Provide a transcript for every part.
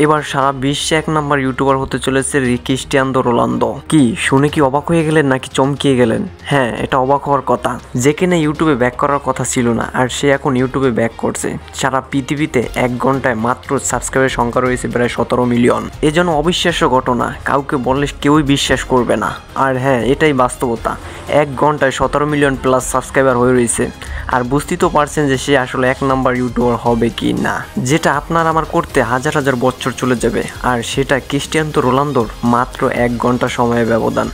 এবার সারা বিশ্বে 1 number YouTuber হতে চলেছে ক্রিস্টিয়ানো রোনালদো। কি শুনে কি অবাক হয়ে গেলেন নাকি চমকিয়ে গেলেন? হ্যাঁ, এটা অবাক হওয়ার কথা। যে কিনা ইউটিউবে ব্যাক করার কথা ছিল না, আর সে এখন ইউটিউবে ব্যাক করছে। সারা পৃথিবীতে 1 ঘন্টায় মাত্র সাবস্ক্রাইবের সংখ্যা রয়েছে প্রায় 17 মিলিয়ন। এজন্য অবিশ্বাস্য ঘটনা, কাউকে বললে কেউই বিশ্বাস করবে না। আর হ্যাঁ, এটাই বাস্তবতা। 1 ঘন্টায় 17 মিলিয়ন প্লাস সাবস্ক্রাইবার হয়ে রয়েছে। আর বুঝতেই তো পারছেন যে সে আসলে 1 নাম্বার ইউটিউবার হবে কি না, যেটা আপনার আমার করতে হাজার হাজার বছর চলে যাবে। আর সেটা ক্রিস্টিয়ানো রোনালদোর মাত্র 1 ঘন্টা সময়ের ব্যবধান।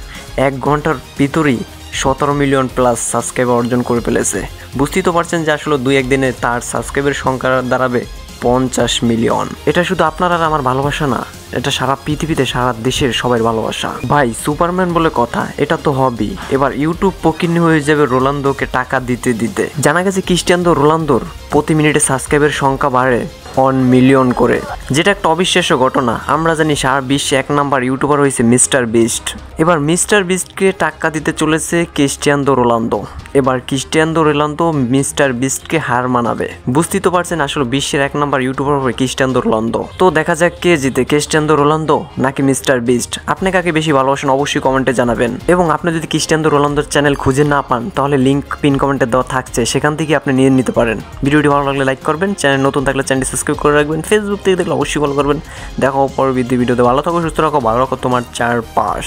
1 ঘন্টার ভিতরেই 17 মিলিয়ন প্লাস সাবস্ক্রাইবার অর্জন করে ফেলেছে। বুঝতেই তো পারছেন যে আসলে 2-1 দিনে তার সাবস্ক্রাইবের সংখ্যা দাঁড়াবে 50 মিলিয়ন। এটা শুধু আপনার আর আমার ভালোবাসা না, এটা সারা পৃথিবীতে সারা দেশের সবার ভালোবাসা। ভাই সুপারম্যান বলে কথা, এটা তো হবেই। এবার ইউটিউব পকিনি হয়ে যাবে রোনালদোকে টাকা দিতে দিতে। জানা গেছে ক্রিস্টিয়ানো রোনালদোর প্রতি মিনিটে সাবস্ক্রাইবের সংখ্যা বাড়ে 1 মিলিয়ন করে, যেটা একটা অবিশ্বাস্য ঘটনা। আমরা জানি সারা বিশ্বে 1 নাম্বার ইউটিউবার হয়েছে মিস্টার বিস্ট। এবার মিস্টার বিস্টকে টাক্কা দিতে চলেছে ক্রিস্টিয়ানো রোনালদো। এবার ক্রিস্টিয়ানো রোনালদো মিস্টার বিস্টকে হার মানাবে। বুঝতেই তো পারছেন আসলে বিশ্বের 1 নাম্বার ইউটিউবার হবে ক্রিস্টিয়ানো রোনালদো। তো দেখা যাক কে জিতে, ক্রিস্টিয়ানো রোনালদো নাকি মিস্টার বিস্ট। আপনি কাকে বেশি ভালোবাসেন অবশ্যই কমেন্টে জানাবেন। এবং আপনি যদি ক্রিস্টিয়ানো রোনালদোর চ্যানেল খুঁজে না পান, তাহলে লিঙ্ক পিন কমেন্টে দেওয়া থাকছে, সেখান থেকে আপনি নিয়ে নিতে পারেন। ভিডিওটি ভালো লাগলে লাইক করবেন, চ্যানেল নতুন থাকলে চ্যানেলটি সাবস্ক্রাইব করে রাখবেন, ফেসবুক থেকে দেখলে অবশ্যই ফলো করবেন। দেখা পরবর্তী ভিডিওতে। ভালো থাকো, সুস্থ রাখো, ভালো রাখো তোমার চারপাশ।